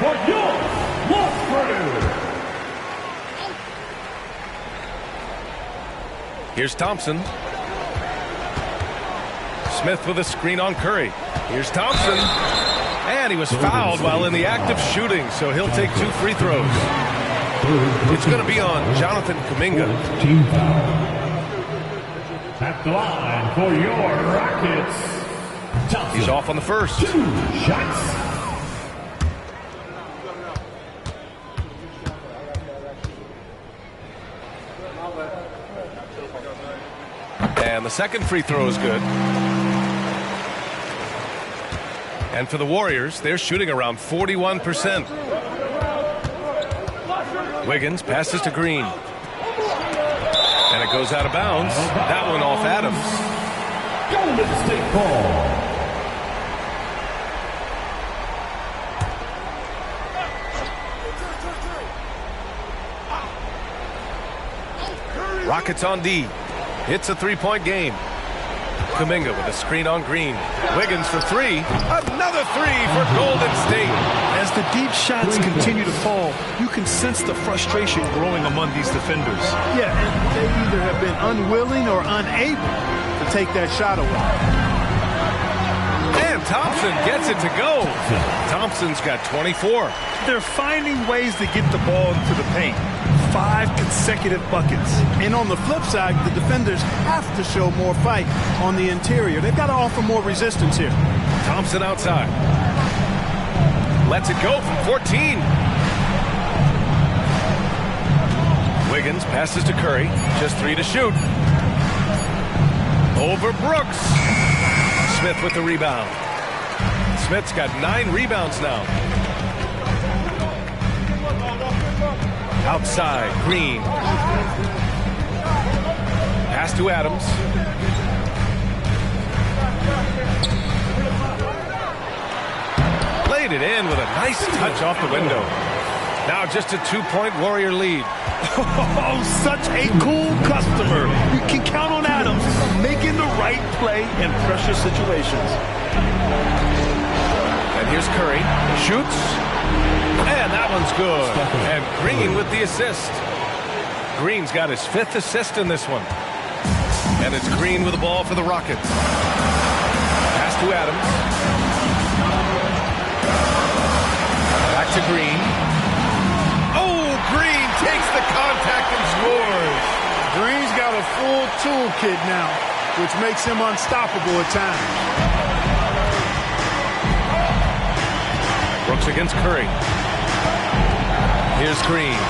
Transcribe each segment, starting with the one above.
for your Wofford. Here's Thompson. Smith with a screen on Curry. Here's Thompson. And he was fouled while in the act of shooting, so he'll take 2 free throws. It's going to be on Jonathan Kuminga. Team foul. At the line for your Rockets, Thompson. He's off on the first. 2 shots. And the second free throw is good. And for the Warriors, they're shooting around 41%. Wiggins passes to Green. And it goes out of bounds. That one off Adams. Golden State ball. Rockets on D. It's a 3-point game. Kuminga with a screen on Green. Wiggins for 3. Another 3 for Golden State. As the deep shots continue to fall, you can sense the frustration growing among these defenders. Yeah, and they either have been unwilling or unable to take that shot away. And Thompson gets it to go. Thompson's got 24. They're finding ways to get the ball into the paint. 5 consecutive buckets. And on the flip side, the defenders have to show more fight on the interior. They've got to offer more resistance here. Thompson outside. Lets it go from 14. Wiggins passes to Curry. Just 3 to shoot. Over Brooks. Smith with the rebound. Smith's got 9 rebounds now. Outside, Green. Pass to Adams. Laid it in with a nice touch off the window. Now just a 2-point Warrior lead. Oh, such a cool customer. You can count on Adams making the right play in pressure situations. And here's Curry. Shoots. And that one's good. And Green with the assist. Green's got his 5th assist in this one. And it's Green with the ball for the Rockets. Pass to Adams. Back to Green. Oh, Green takes the contact and scores. Green's got a full toolkit now, which makes him unstoppable at times. Brooks against Curry. Here's Green.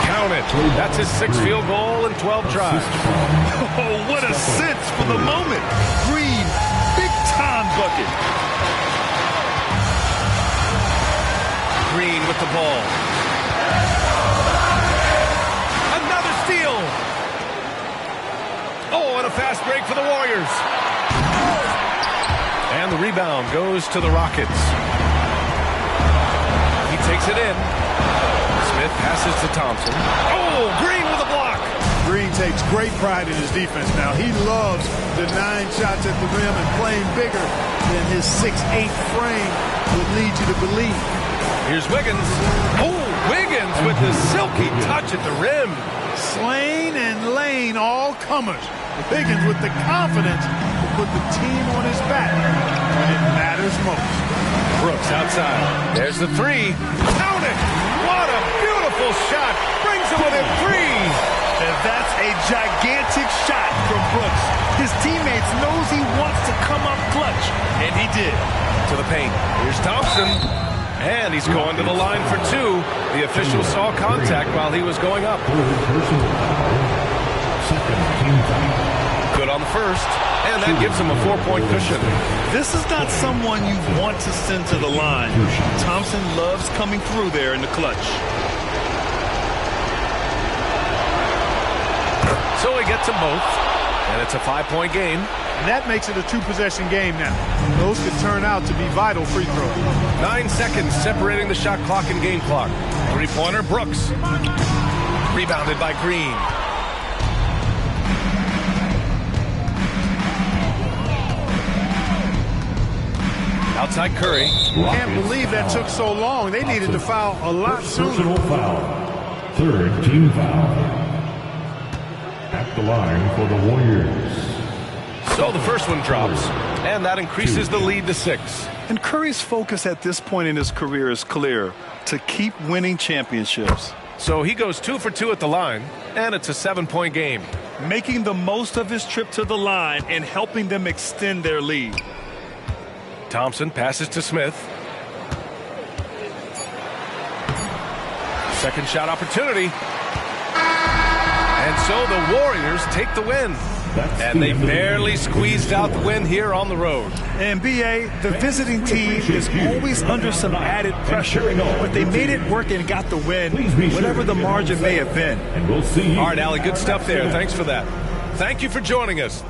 Count it. That's his 6th field goal in 12 tries. Oh, what a sense for the moment. Green, big-time bucket. Green with the ball. Another steal. Oh, and a fast break for the Warriors. And the rebound goes to the Rockets. He takes it in. Smith passes to Thompson. Oh, Green with a block. Green takes great pride in his defense now. He loves denying shots at the rim and playing bigger than his 6'8" frame would lead you to believe. Here's Wiggins. Oh, Wiggins with the silky touch at the rim. Slane and Lane all comers. Wiggins with the confidence to put the team on his back when it matters most. Brooks outside. There's the 3. Count it! What a beautiful shot. Brings it within 3. And that's a gigantic shot from Brooks. His teammates knows he wants to come up clutch, and he did. To the paint. Here's Thompson. And he's going to the line for 2. The official saw contact while he was going up. Good on the first. And that gives him a 4-point cushion. This is not someone you want to send to the line. Thompson loves coming through there in the clutch. So he gets them both. And it's a 5-point game. And that makes it a 2-possession game now. Those could turn out to be vital free throws. 9 seconds separating the shot clock and game clock. 3-pointer, Brooks. Rebounded by Green. Outside Curry. Can't believe that took so long. They needed to foul a lot sooner. Personal foul. Third team foul. At the line for the Warriors. So the first one drops, and that increases the lead to 6. And Curry's focus at this point in his career is clear: to keep winning championships. So he goes 2 for 2 at the line, and it's a 7-point game. Making the most of his trip to the line and helping them extend their lead. Thompson passes to Smith. Second shot opportunity. And so the Warriors take the win. And they barely squeezed out the win here on the road. And B.A., the visiting team is always under some added pressure, but they made it work and got the win, whatever the margin may have been. And we'll see you. All right, Allie, good stuff there. Thanks for that. Thank you for joining us.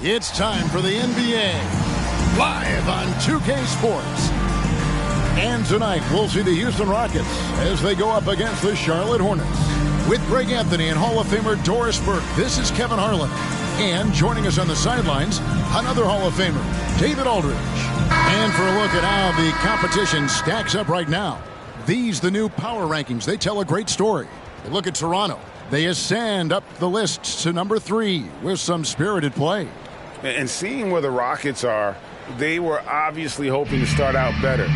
It's time for the NBA, live on 2K Sports. And tonight, we'll see the Houston Rockets as they go up against the Charlotte Hornets. With Greg Anthony and Hall of Famer Doris Burke, this is Kevin Harlan. And joining us on the sidelines, another Hall of Famer, David Aldridge. And for a look at how the competition stacks up right now, these the new power rankings. They tell a great story. Look at Toronto. They ascend up the list to number 3 with some spirited play. And seeing where the Rockets are, they were obviously hoping to start out better.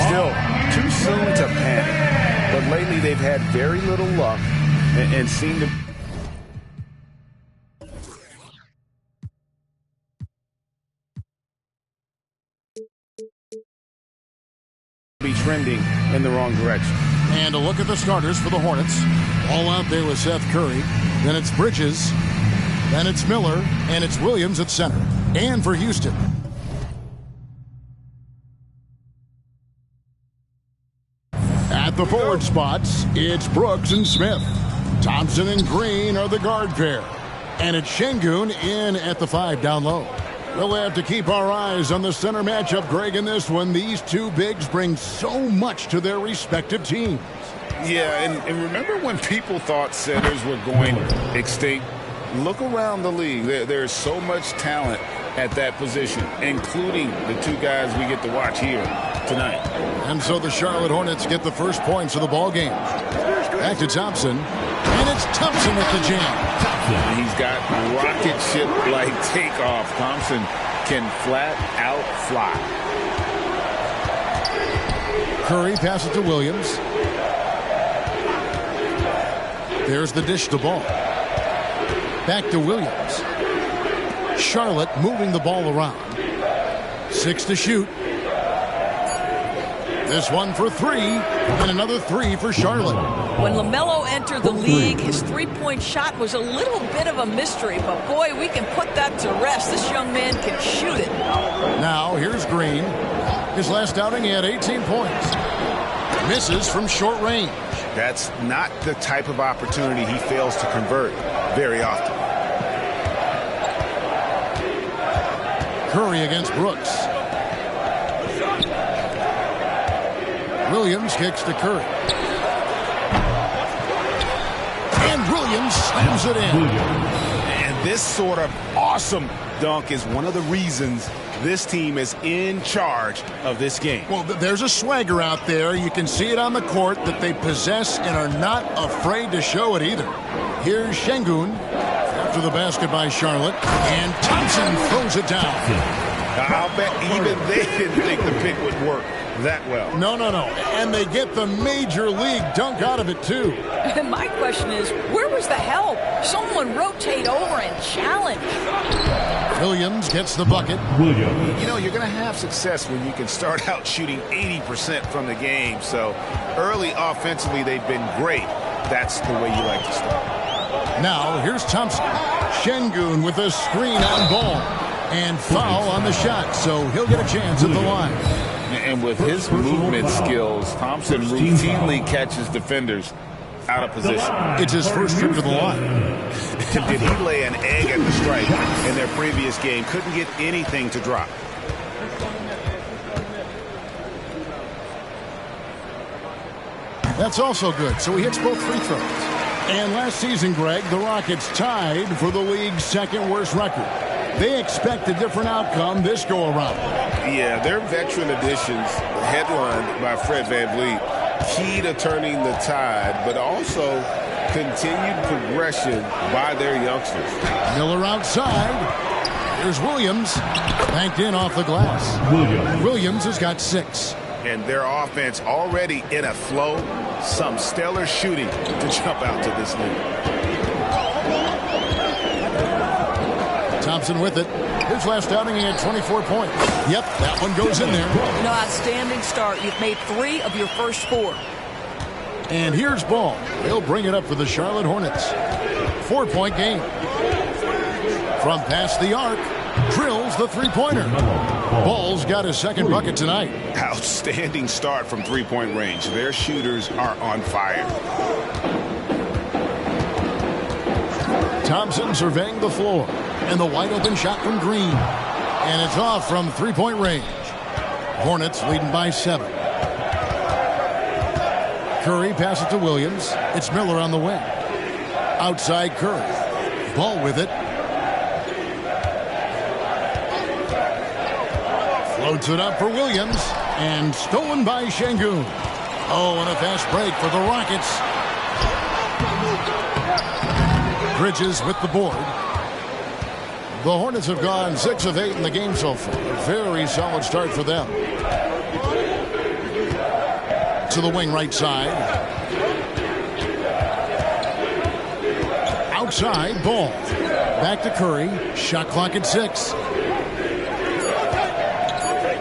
Still, too soon to panic. But lately they've had very little luck and seem to be trending in the wrong direction. And a look at the starters for the Hornets. All out there with Seth Curry. Then it's Bridges. Then it's Miller. And it's Williams at center. And for Houston, at the forward spots, it's Brooks and Smith. Thompson and Green are the guard pair. And it's Şengün in at the 5 down low. We'll have to keep our eyes on the center matchup, Greg, in this one. These two bigs bring so much to their respective teams. Yeah, and remember when people thought centers were going extinct? Look around the league. There's so much talent at that position, including the two guys we get to watch here tonight. And so the Charlotte Hornets get the first points of the ball game. Back to Thompson, and it's Thompson with the jam. He's got rocket ship-like takeoff. Thompson can flat out fly. Curry passes to Williams. There's the dish to ball. Back to Williams. Charlotte moving the ball around. 6 to shoot. This one for 3, and another 3 for Charlotte. When LaMelo entered the league, his three-point shot was a little bit of a mystery, but boy, we can put that to rest. This young man can shoot it. Now here's Green. His last outing, he had 18 points. Misses from short range. That's not the type of opportunity he fails to convert very often. Curry against Brooks. Williams kicks to Curry. And Williams slams it in. And this sort of awesome dunk is one of the reasons this team is in charge of this game. Well, there's a swagger out there. You can see it on the court that they possess and are not afraid to show it either. Here's Şengün after the basket by Charlotte. And Thompson throws it down. I'll bet even they didn't think the pick would work that well. No. And they get the major league dunk out of it, too. And my question is, where was the help? Someone rotate over and challenge. Williams gets the bucket. You know, you're going to have success when you can start out shooting 80% from the game. So early offensively, they've been great. That's the way you like to start. Now, here's Thompson. Şengün with a screen on ball. And foul on the shot, so he'll get a chance at the line. And with his movement skills, Thompson routinely catches defenders out of position. It's his first trip to the line. Did he lay an egg at the stripe in their previous game? Couldn't get anything to drop. That's also good, so he hits both free throws. And last season, Greg, the Rockets tied for the league's second worst record. They expect a different outcome this go-around. Yeah, their veteran additions, headlined by Fred VanVleet, key to turning the tide, but also continued progression by their youngsters. Miller outside. Here's Williams. Banked in off the glass. Williams has got 6. And their offense already in a flow. Some stellar shooting to jump out to this lead. Thompson with it. His last outing, he had 24 points. Yep, that one goes in there. Outstanding start. You've made 3 of your first 4. And here's Ball. He'll bring it up for the Charlotte Hornets. 4-point game. From past the arc, drills the three-pointer. Ball's got his second bucket tonight. Outstanding start from three-point range. Their shooters are on fire. Thompson surveying the floor. And the wide-open shot from Green. And it's off from three-point range. Hornets leading by 7. Curry passes it to Williams. It's Miller on the wing. Outside Curry. Ball with it. Floats it up for Williams. And stolen by Şengün. Oh, and a fast break for the Rockets. Bridges with the board. The Hornets have gone 6 of 8 in the game so far. A very solid start for them. To the wing right side. Outside, Ball. Back to Curry. Shot clock at 6.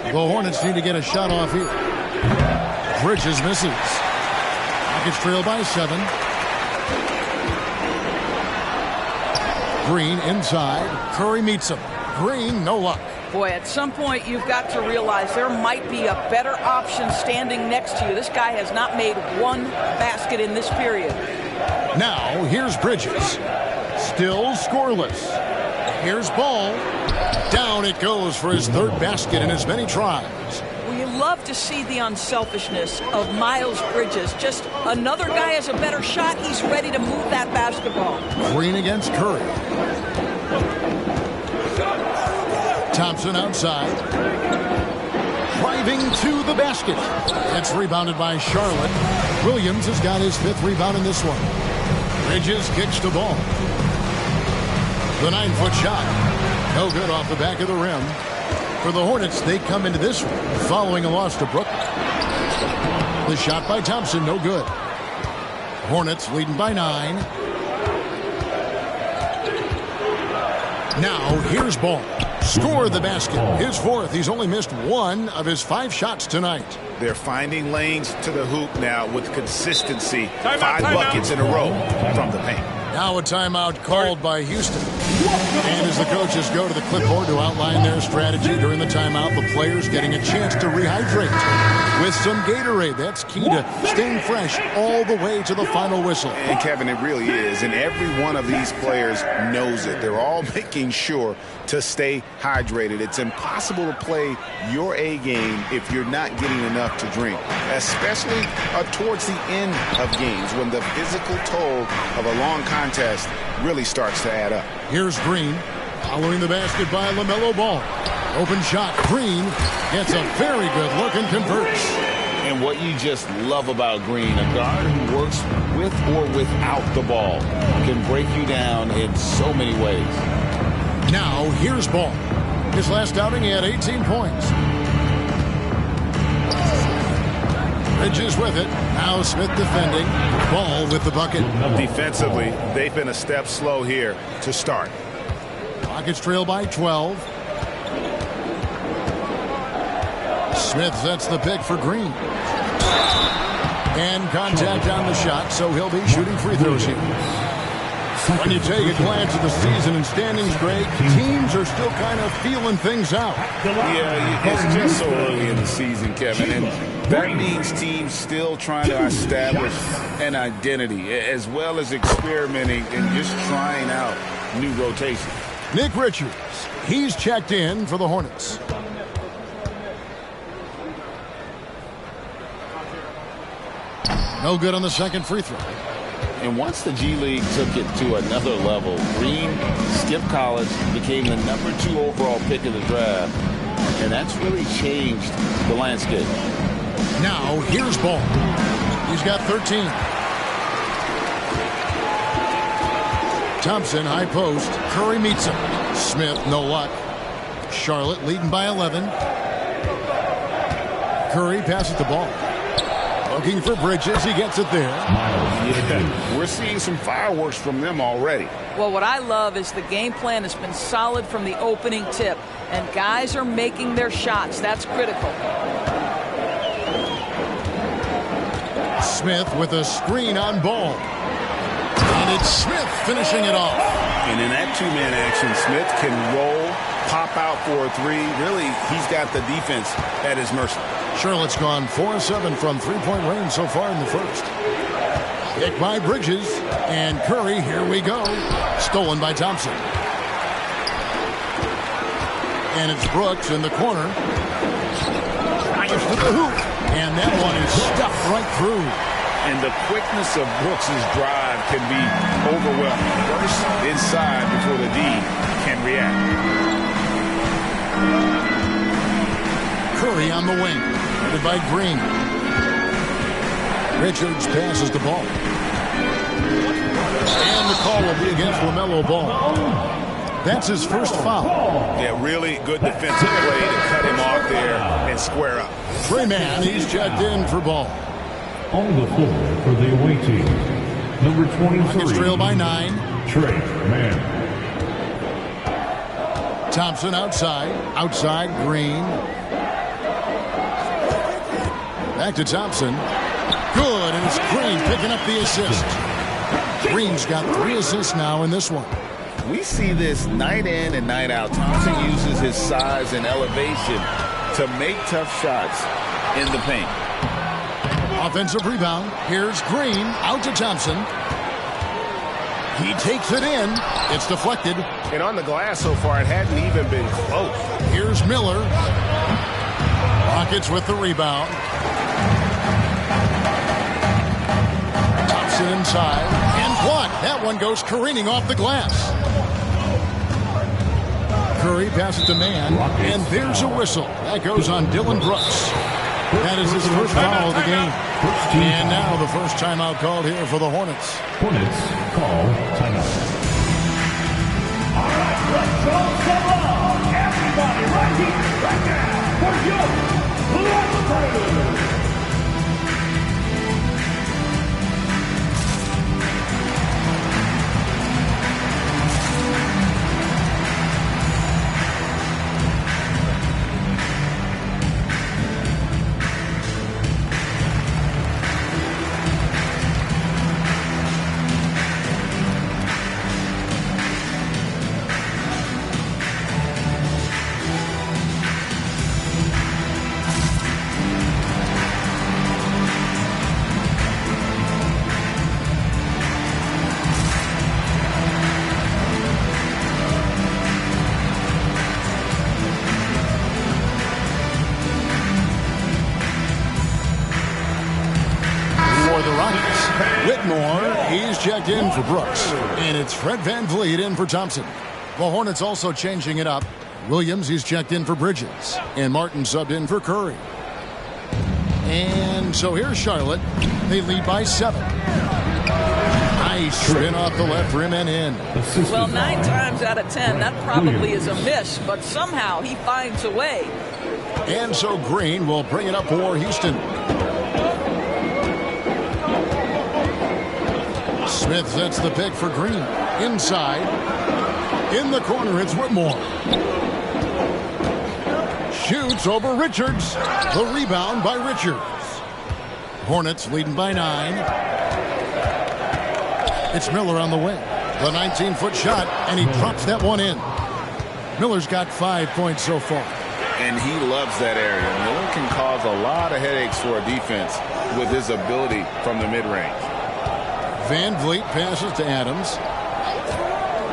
The Hornets need to get a shot off here. Bridges misses. Rockets trail by 7. Green inside. Curry meets him. Green, no luck. Boy, at some point you've got to realize there might be a better option standing next to you. This guy has not made 1 basket in this period. Now, here's Bridges. Still scoreless. Here's Ball. Down it goes for his 3rd basket in as many tries. Well, you love to see the unselfishness of Miles Bridges. Just another guy has a better shot. He's ready to move that basketball. Green against Curry. Thompson outside. Driving to the basket. It's rebounded by Charlotte. Williams has got his 5th rebound in this one. Bridges kicks the ball. The 9-foot shot. No good off the back of the rim. For the Hornets, they come into this one following a loss to Brooklyn. The shot by Thompson, no good. Hornets leading by 9. Now, here's Ball. Scored the basket. His 4th. He's only missed 1 of his 5 shots tonight. They're finding lanes to the hoop now with consistency. 5 buckets in a row from the paint. Now a timeout called by Houston. And as the coaches go to the clipboard to outline their strategy during the timeout, the players getting a chance to rehydrate with some Gatorade. That's key to staying fresh all the way to the final whistle. And Kevin, it really is. And every one of these players knows it. They're all making sure to stay hydrated. It's impossible to play your A game if you're not getting enough to drink, especially towards the end of games when the physical toll of a long contest really starts to add up. Here's Green following the basket by LaMelo Ball. Open shot. Green gets a very good look and converts. And what you just love about Green, a guard who works with or without the ball, can break you down in so many ways. Now, here's Ball. His last outing, he had 18 points. Bridges with it. Now Smith defending. Ball with the bucket. Defensively, they've been a step slow here to start. Rockets trail by 12. Smith sets the pick for Green. And contact on the shot, so he'll be shooting free throws here. When you take a glance at the season and standings, Greg, teams are still kind of feeling things out. Yeah, it's just so early in the season, Kevin, and that means teams still trying to establish an identity as well as experimenting and just trying out new rotations. Nick Richards, he's checked in for the Hornets. No good on the second free throw. And once the G League took it to another level, Green skipped college, became the #2 overall pick of the draft, and that's really changed the landscape. Now, here's Ball. He's got 13. Thompson, high post. Curry meets him. Smith, no luck. Charlotte leading by 11. Curry passes the ball. Looking for Bridges. He gets it there. Yeah, we're seeing some fireworks from them already. Well, what I love is the game plan has been solid from the opening tip, and guys are making their shots. That's critical. Smith with a screen on ball. And it's Smith finishing it off. And in that two-man action, Smith can roll, pop out for a three. Really, he's got the defense at his mercy. Charlotte's gone 4-7 from three-point range so far in the first. Hit by Bridges. And Curry, here we go. Stolen by Thompson. And it's Brooks in the corner. Drives to the hoop. And that one is stuffed right through. And the quickness of Brooks' drive can be overwhelming. First inside before the D can react. Curry on the wing. Headed by Green. Richards passes the ball. And the call will be against LaMelo Ball. That's his first foul. Yeah, really good defensive play to cut him off there and square up. Freeman, he's checked in for Ball. On the floor for the away team, number 23. Rockets trail by 9. Trey Mann. Thompson outside. Outside, Green. Back to Thompson. Good, and it's Green picking up the assist. Green's got 3 assists now in this one. We see this night in and night out. Thompson uses his size and elevation to make tough shots in the paint. Offensive rebound. Here's Green. Out to Thompson. He takes it in. It's deflected. And on the glass so far, it hadn't even been close. Here's Miller. Rockets with the rebound. Thompson inside. And blocked. That one goes careening off the glass. Curry passes to Mann. And there's a whistle. That goes on Dylan Brooks. That is his first foul of the game. And now the first timeout called here for the Hornets. Hornets call timeout. All right, let's go come on. Everybody right here, right now, for your Blazers. He's checked in for Brooks. And it's Fred VanVleet in for Thompson. The Hornets also changing it up. Williams, he's checked in for Bridges. And Martin subbed in for Curry. And so here's Charlotte. They lead by 7. Nice spin off the left rim and in. Well, 9 times out of 10, that probably is a miss, but somehow he finds a way. And so Green will bring it up for Houston. Smith sets the pick for Green. Inside. In the corner, it's Whitmore. Shoots over Richards. The rebound by Richards. Hornets leading by 9. It's Miller on the wing. The 19-foot shot, and he drops that one in. Miller's got 5 points so far. And he loves that area. Miller can cause a lot of headaches for a defense with his ability from the mid-range. VanVleet passes to Adams.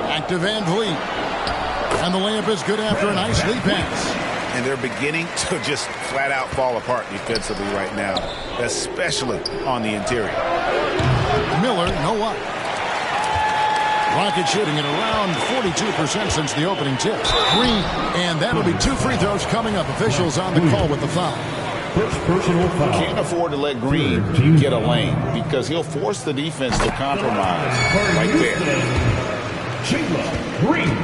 Back to VanVleet. And the layup is good after a nice lead pass. And they're beginning to just flat out fall apart defensively right now, especially on the interior. Miller, no luck. Rockets shooting at around 42% since the opening tip. Green, and that'll be 2 free throws coming up. Officials on the call with the foul. First personal foul. Can't afford to let Green get a lane because he'll force the defense to compromise right there. Jalen Green.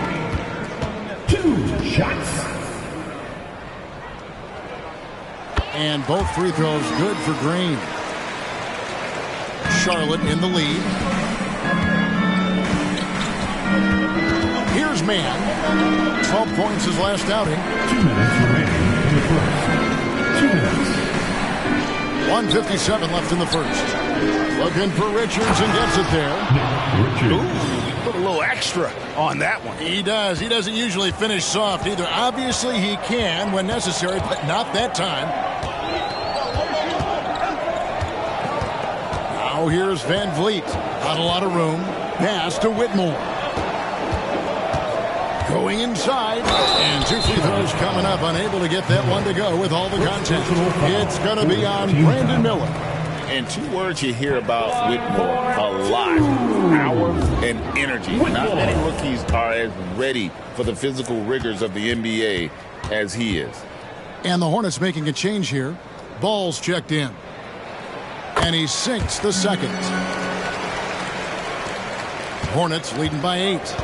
2 shots. And both free throws good for Green. Charlotte in the lead. Here's Mann. 12 points his last outing. 2 minutes remaining in the first. 2 minutes. 1:57 left in the first. Looking for Richards and gets it there. Ooh, put a little extra on that one. He does. He doesn't usually finish soft either. Obviously, he can when necessary, but not that time. Now here's Van Vliet. Not a lot of room. Pass to Whitmore. Going inside, and 2 free throws coming up. Unable to get that one to go with all the contact. It's going to be on Brandon Miller. And 2 words you hear about Whitmore a lot: power and energy. Not many rookies are as ready for the physical rigors of the NBA as he is. And the Hornets making a change here. Ball's checked in. And he sinks the second. Hornets leading by 8.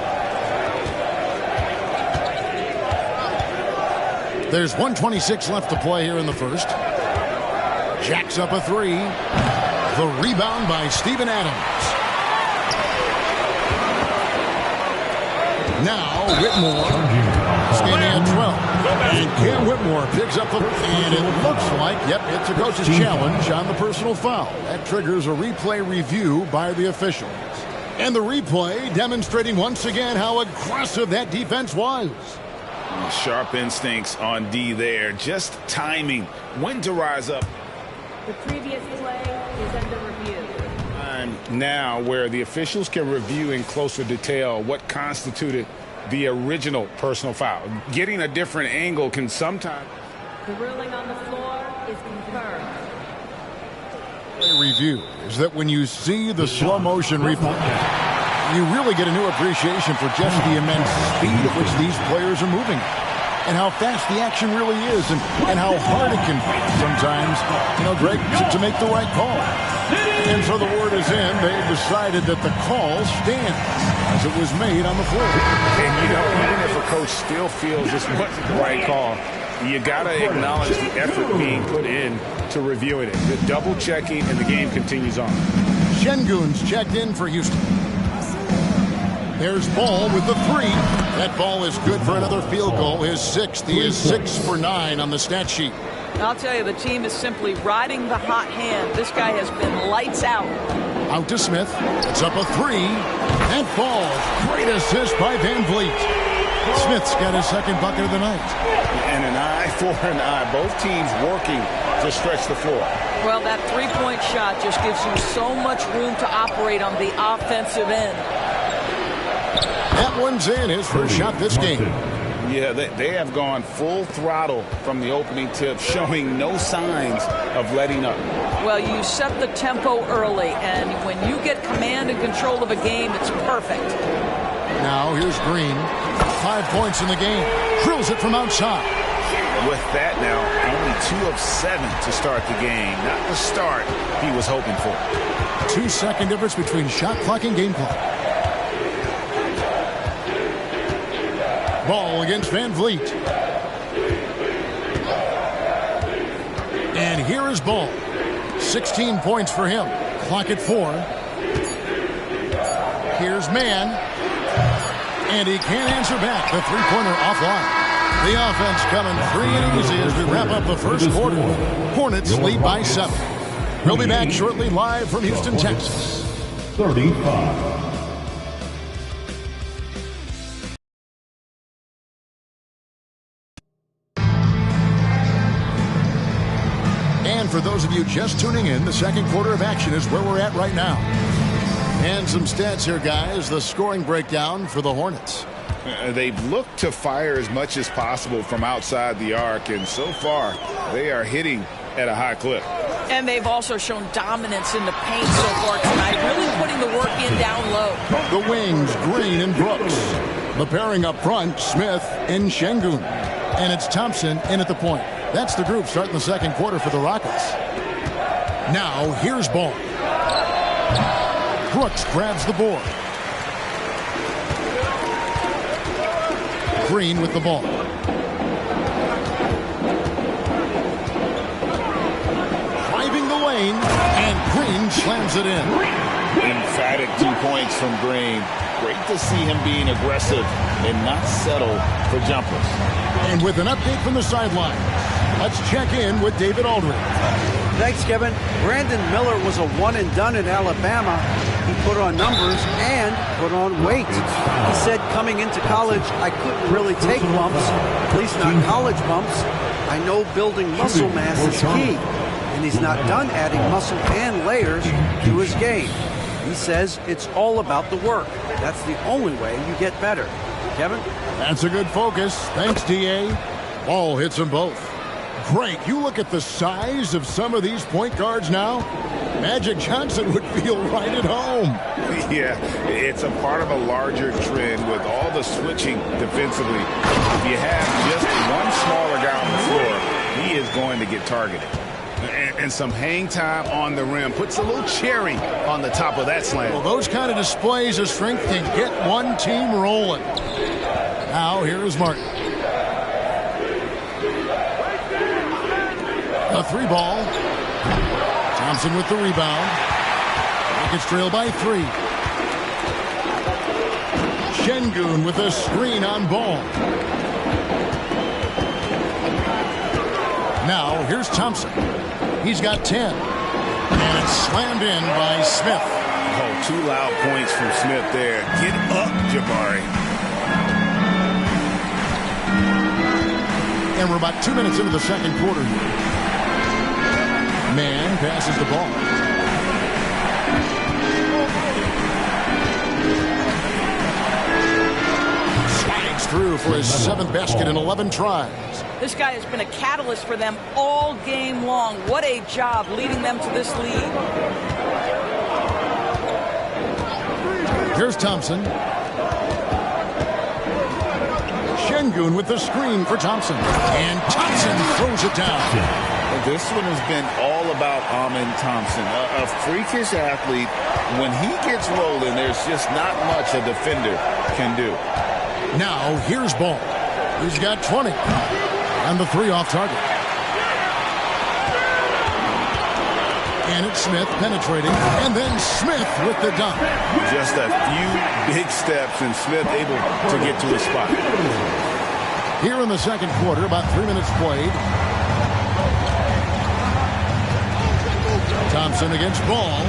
There's 1:26 left to play here in the first. Jacks up a 3. The rebound by Steven Adams. Now Whitmore standing at 12. And Cam Whitmore picks up the... And it looks like, yep, it's a coach's challenge on the personal foul. That triggers a replay review by the officials. And the replay demonstrating once again how aggressive that defense was. Sharp instincts on D there. Just timing. When to rise up. The previous play is under review. Now where the officials can review in closer detail what constituted the original personal foul. Getting a different angle can sometimes... The ruling on the floor is confirmed. Review is that when you see the slow motion replay, you really get a new appreciation for just the immense speed at which these players are moving and how fast the action really is and how hard it can be sometimes, Greg, to make the right call. And so the word is in. They've decided that the call stands as it was made on the floor. And, even if a coach still feels this wasn't the right call, you got to acknowledge the effort being put in to reviewing it. The double checking, and the game continues on. Şengün's checked in for Houston. There's Ball with the 3. That ball is good for another field goal. His 6th. He is 6 for 9 on the stat sheet. I'll tell you, the team is simply riding the hot hand. This guy has been lights out. Out to Smith. It's up a 3. That ball. Great assist by Van Vliet. Smith's got his second bucket of the night. And an eye for an eye. Both teams working to stretch the floor. Well, that 3-point shot just gives you so much room to operate on the offensive end. That one's in. His first shot this game. Yeah, they have gone full throttle from the opening tip, showing no signs of letting up. Well, you set the tempo early, and when you get command and control of a game, it's perfect. Now here's Green. 5 points in the game. Drills it from outside. With that now, only 2 of 7 to start the game. Not the start he was hoping for. 2-second difference between shot clock and game clock. Ball against Van Vliet. And here is Ball. 16 points for him. Clock at 4. Here's Mann. And he can't answer back. The 3-pointer offline. The offense coming free and easy as we wrap up the first quarter. Hornets lead by 7. We'll be back shortly live from Houston, Texas. 35. And for those of you just tuning in, the second quarter of action is where we're at right now. And some stats here, guys. The scoring breakdown for the Hornets. They've looked to fire as much as possible from outside the arc, and so far they are hitting at a high clip. And they've also shown dominance in the paint so far tonight, really putting the work in down low. The wings, Green and Brooks. The pairing up front, Smith and Şengün. And it's Thompson in at the point. That's the group starting the second quarter for the Rockets. Now, here's Ball. Brooks grabs the board. Green with the ball. Driving the lane, and Green slams it in. Emphatic 2 points from Green. Great to see him being aggressive and not settle for jumpers. And with an update from the sideline, let's check in with David Aldridge. Thanks, Kevin. Brandon Miller was a one-and-done in Alabama. He put on numbers and put on weight. He said coming into college, I couldn't really take bumps, at least not college bumps. I know building muscle mass is key, and he's not done adding muscle and layers to his game. He says it's all about the work. That's the only way you get better. Kevin? That's a good focus. Thanks, D.A. Ball hits them both. Great. You look at the size of some of these point guards now. Magic Johnson would feel right at home. Yeah, it's a part of a larger trend with all the switching defensively. If you have just one smaller guy on the floor, he is going to get targeted. And some hang time on the rim puts a little cherry on the top of that slam. Well, those kind of displays of strength can get one team rolling. Now, here's Martin. A 3-ball. Thompson with the rebound. Rockets trail by 3. Şengün with a screen on Ball. Now, here's Thompson. He's got 10. And it's slammed in by Smith. Oh, 2 loud points from Smith there. Get up, Jabari. And we're about 2 minutes into the second quarter here. Mann passes the ball. Slides through for his 7th basket in 11 tries. This guy has been a catalyst for them all game long. What a job leading them to this lead. Here's Thompson. Şengün with the screen for Thompson. And Thompson throws it down. This one has been all about Amen Thompson, a freakish athlete. When he gets rolling, there's just not much a defender can do. Now, here's Ball. He's got 20. And the 3 off target. And it's Smith penetrating. And then Smith with the dunk. Just a few big steps, and Smith able to get to his spot. Here in the second quarter, about 3 minutes played. Thompson against Ball.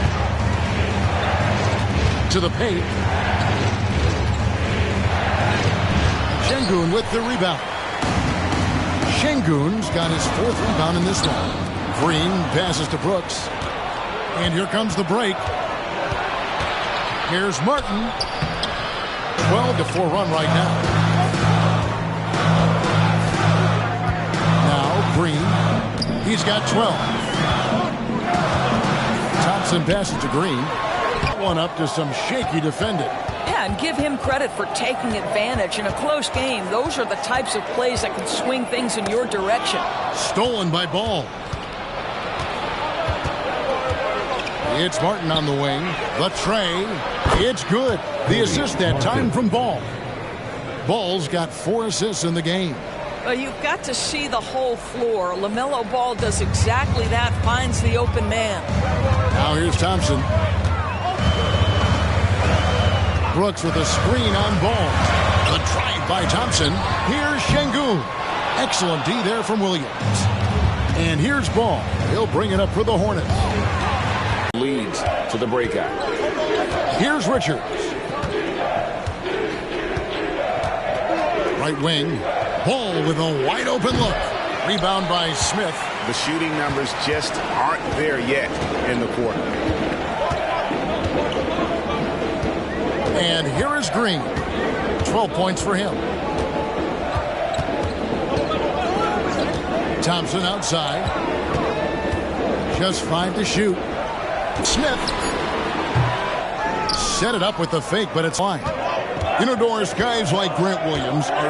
To the paint. Şengün with the rebound. Şengün's got his 4th rebound in this one. Green passes to Brooks. And here comes the break. Here's Martin. 12-4 run right now. Now Green. He's got 12. Thompson passes to Green. One up to some shaky defending. Yeah, and give him credit for taking advantage in a close game. Those are the types of plays that can swing things in your direction. Stolen by Ball. It's Martin on the wing. The tray. It's good. The assist that time from Ball. Ball's got 4 assists in the game. Well, you've got to see the whole floor. LaMelo Ball does exactly that, finds the open man. Now here's Thompson. Brooks with a screen on Ball. The drive by Thompson. Here's Şengün. Excellent D there from Williams. And here's Ball. He'll bring it up for the Hornets. Leads to the breakout. Here's Richards. Right wing. Ball with a wide open look. Rebound by Smith. The shooting numbers just aren't there yet in the quarter. And here is Green. 12 points for him. Thompson outside. Just 5 to shoot. Smith. Set it up with the fake, but it's fine. You know, Doris, guys like Grant Williams are